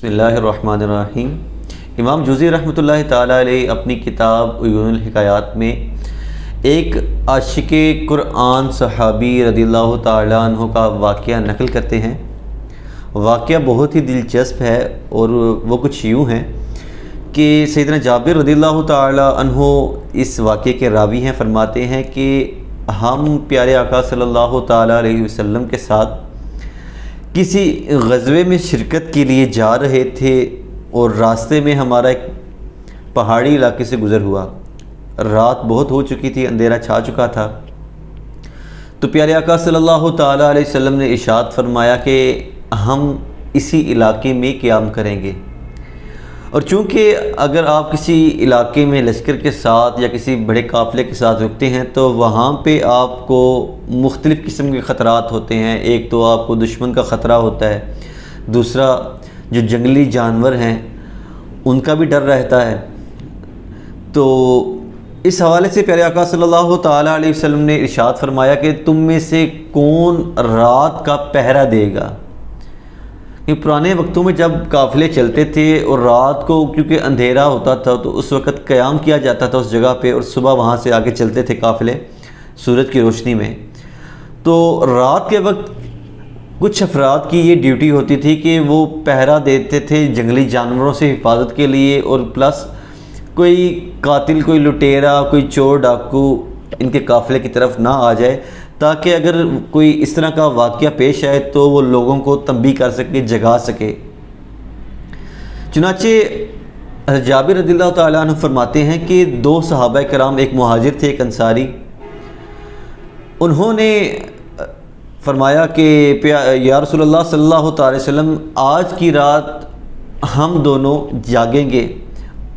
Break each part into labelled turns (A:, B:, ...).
A: بسم اللہ الرحمن الرحیم۔ امام جوزی رحمۃ اللہ تعالیٰ علیہ اپنی کتاب عیون الحکایات میں ایک عاشق قرآن صحابی رضی اللہ تعالیٰ عنہ کا واقعہ نقل کرتے ہیں۔ واقعہ بہت ہی دلچسپ ہے اور وہ کچھ یوں ہیں کہ سیدنا جابر رضی اللہ تعالیٰ عنہ اس واقعے کے راوی ہیں۔ فرماتے ہیں کہ ہم پیارے آقا صلی اللہ تعالیٰ علیہ وسلم کے ساتھ کسی غزوے میں شرکت کے لیے جا رہے تھے اور راستے میں ہمارا ایک پہاڑی علاقے سے گزر ہوا۔ رات بہت ہو چکی تھی، اندھیرا چھا چکا تھا، تو پیارے آقا صلی اللہ تعالیٰ علیہ وسلم نے ارشاد فرمایا کہ ہم اسی علاقے میں قیام کریں گے، اور چونکہ اگر آپ کسی علاقے میں لشکر کے ساتھ یا کسی بڑے قافلے کے ساتھ رکتے ہیں تو وہاں پہ آپ کو مختلف قسم کے خطرات ہوتے ہیں۔ ایک تو آپ کو دشمن کا خطرہ ہوتا ہے، دوسرا جو جنگلی جانور ہیں ان کا بھی ڈر رہتا ہے۔ تو اس حوالے سے پیارے آقا صلی اللہ تعالیٰ علیہ وسلم نے ارشاد فرمایا کہ تم میں سے کون رات کا پہرا دے گا؟ کہ پرانے وقتوں میں جب قافلے چلتے تھے اور رات کو کیونکہ اندھیرا ہوتا تھا تو اس وقت قیام کیا جاتا تھا اس جگہ پہ، اور صبح وہاں سے آگے چلتے تھے قافلے سورج کی روشنی میں۔ تو رات کے وقت کچھ افراد کی یہ ڈیوٹی ہوتی تھی کہ وہ پہرا دیتے تھے جنگلی جانوروں سے حفاظت کے لیے، اور پلس کوئی قاتل، کوئی لٹیرا، کوئی چور ڈاکو ان کے قافلے کی طرف نہ آ جائے، تاکہ اگر کوئی اس طرح کا واقعہ پیش آئے تو وہ لوگوں کو تنبیہ کر سکے، جگا سکے۔ چنانچہ جابر رضی اللہ تعالیٰ عنہ فرماتے ہیں کہ دو صحابہ کرام، ایک مہاجر تھے ایک انصاری، انہوں نے فرمایا کہ یا رسول اللہ صلی اللہ تعالی وسلم، آج کی رات ہم دونوں جاگیں گے،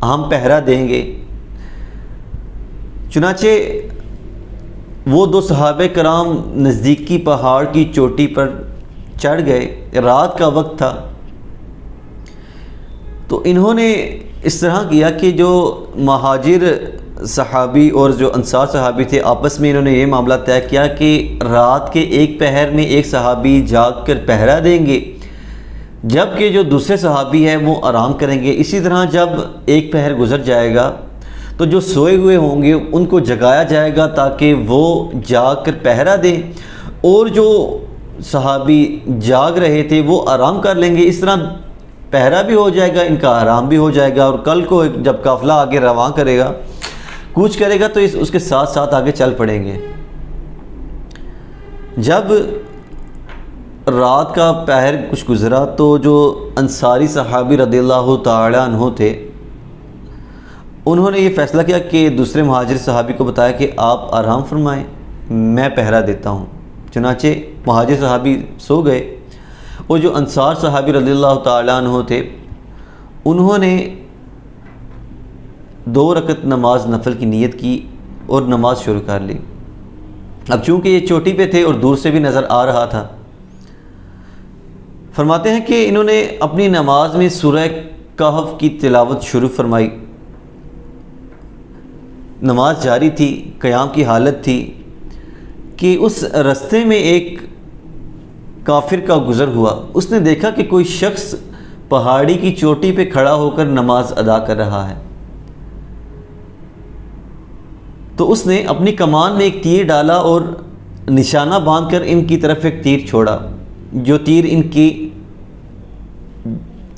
A: ہم پہرا دیں گے۔ چنانچہ وہ دو صحابہ کرام نزدیکی پہاڑ کی چوٹی پر چڑھ گئے، رات کا وقت تھا، تو انہوں نے اس طرح کیا کہ جو مہاجر صحابی اور جو انصار صحابی تھے آپس میں انہوں نے یہ معاملہ طے کیا کہ رات کے ایک پہر میں ایک صحابی جاگ کر پہرا دیں گے، جبکہ جو دوسرے صحابی ہیں وہ آرام کریں گے۔ اسی طرح جب ایک پہر گزر جائے گا تو جو سوئے ہوئے ہوں گے ان کو جگایا جائے گا تاکہ وہ جاگ کر پہرا دیں، اور جو صحابی جاگ رہے تھے وہ آرام کر لیں گے۔ اس طرح پہرا بھی ہو جائے گا، ان کا آرام بھی ہو جائے گا، اور کل کو جب قافلہ آگے رواں کرے گا، کوچ کرے گا، تو اس کے ساتھ ساتھ آگے چل پڑیں گے۔ جب رات کا پہر کچھ گزرا تو جو انصاری صحابی رضی اللہ تعالی عنہ تھے، انہوں نے یہ فیصلہ کیا کہ دوسرے مہاجر صحابی کو بتایا کہ آپ آرام فرمائیں، میں پہرا دیتا ہوں۔ چنانچہ مہاجر صحابی سو گئے، اور جو انصار صحابی رضی اللہ تعالیٰ عنہ تھے انہوں نے 2 رکعت نماز نفل کی نیت کی اور نماز شروع کر لی۔ اب چونکہ یہ چوٹی پہ تھے اور دور سے بھی نظر آ رہا تھا، فرماتے ہیں کہ انہوں نے اپنی نماز میں سورہ کہف کی تلاوت شروع فرمائی۔ نماز جاری تھی، قیام کی حالت تھی کہ اس رستے میں ایک کافر کا گزر ہوا۔ اس نے دیکھا کہ کوئی شخص پہاڑی کی چوٹی پہ کھڑا ہو کر نماز ادا کر رہا ہے، تو اس نے اپنی کمان میں ایک تیر ڈالا اور نشانہ باندھ کر ان کی طرف ایک تیر چھوڑا، جو تیر ان کی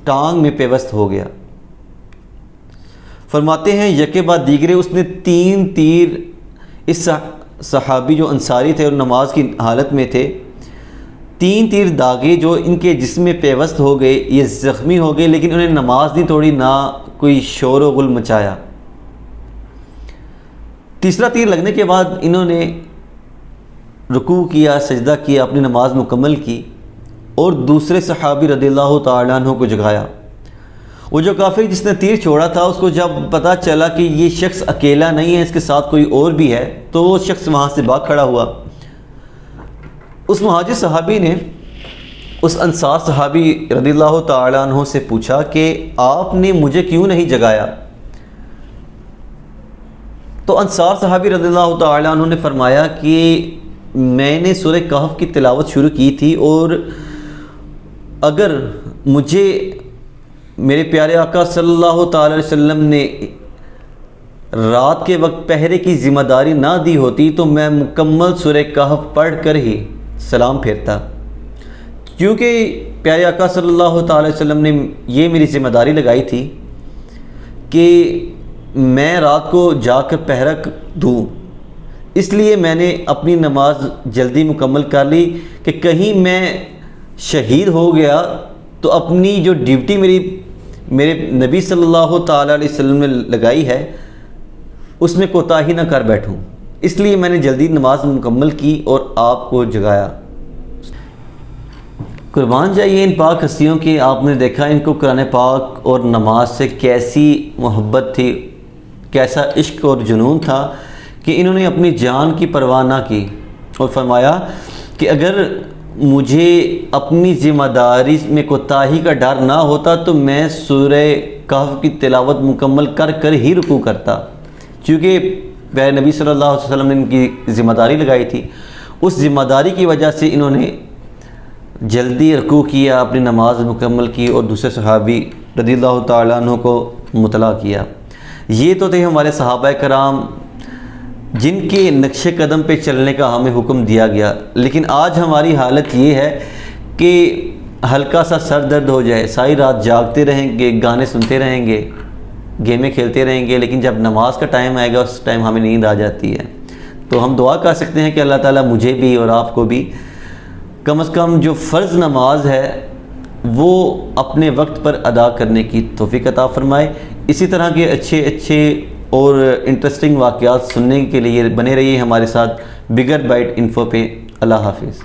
A: ٹانگ میں پیوست ہو گیا۔ فرماتے ہیں یکے بعد دیگرے اس نے 3 تیر اس صحابی جو انصاری تھے اور نماز کی حالت میں تھے، 3 تیر داغے جو ان کے جسم میں پیوست ہو گئے، یہ زخمی ہو گئے، لیکن انہیں نماز نہیں توڑی، نہ کوئی شور و غل مچایا۔ تیسرا تیر لگنے کے بعد انہوں نے رکوع کیا، سجدہ کیا، اپنی نماز مکمل کی، اور دوسرے صحابی رضی اللہ تعالیٰ عنہ کو جگایا۔ وہ جو کافر جس نے تیر چھوڑا تھا، اس کو جب پتہ چلا کہ یہ شخص اکیلا نہیں ہے، اس کے ساتھ کوئی اور بھی ہے، تو وہ شخص وہاں سے بھاگ کھڑا ہوا۔ اس مہاجر صحابی نے اس انصار صحابی رضی اللہ تعالیٰ عنہ سے پوچھا کہ آپ نے مجھے کیوں نہیں جگایا؟ تو انصار صحابی رضی اللہ تعالیٰ عنہ نے فرمایا کہ میں نے سورہ کہف کی تلاوت شروع کی تھی، اور اگر مجھے میرے پیارے آقا صلی اللہ تعالی علیہ وسلم نے رات کے وقت پہرے کی ذمہ داری نہ دی ہوتی تو میں مکمل سورہ کہف پڑھ کر ہی سلام پھیرتا، کیونکہ پیارے آقا صلی اللہ تعالی وسلم نے یہ میری ذمہ داری لگائی تھی کہ میں رات کو جا کر پہرا دوں، اس لیے میں نے اپنی نماز جلدی مکمل کر لی کہ کہیں میں شہید ہو گیا تو اپنی جو ڈیوٹی میرے نبی صلی اللہ تعالی علیہ وسلم نے لگائی ہے اس میں کوتاہی نہ کر بیٹھوں، اس لیے میں نے جلدی نماز مکمل کی اور آپ کو جگایا۔ قربان جائیے ان پاک ہستیوں کی، آپ نے دیکھا ان کو قرآن پاک اور نماز سے کیسی محبت تھی، کیسا عشق اور جنون تھا کہ انہوں نے اپنی جان کی پرواہ نہ کی اور فرمایا کہ اگر مجھے اپنی ذمہ داری میں کوتاہی کا ڈر نہ ہوتا تو میں سورہ کہف کی تلاوت مکمل کر کر ہی رکوع کرتا، کیونکہ پیارے نبی صلی اللہ علیہ وسلم نے ان کی ذمہ داری لگائی تھی۔ اس ذمہ داری کی وجہ سے انہوں نے جلدی رکوع کیا، اپنی نماز مکمل کی اور دوسرے صحابی رضی اللہ تعالیٰ عنہ کو مطلع کیا۔ یہ تو تھے ہمارے صحابہ کرام جن کے نقش قدم پہ چلنے کا ہمیں حکم دیا گیا، لیکن آج ہماری حالت یہ ہے کہ ہلکا سا سر درد ہو جائے، ساری رات جاگتے رہیں گے، گانے سنتے رہیں گے، گیمیں کھیلتے رہیں گے، لیکن جب نماز کا ٹائم آئے گا اس ٹائم ہمیں نیند آ جاتی ہے۔ تو ہم دعا کر سکتے ہیں کہ اللہ تعالیٰ مجھے بھی اور آپ کو بھی کم از کم جو فرض نماز ہے وہ اپنے وقت پر ادا کرنے کی توفیق عطا فرمائے۔ اسی طرح کے اچھے اور انٹرسٹنگ واقعات سننے کے لیے بنے رہیے ہمارے ساتھ بگر بائٹ انفو پہ۔ اللہ حافظ۔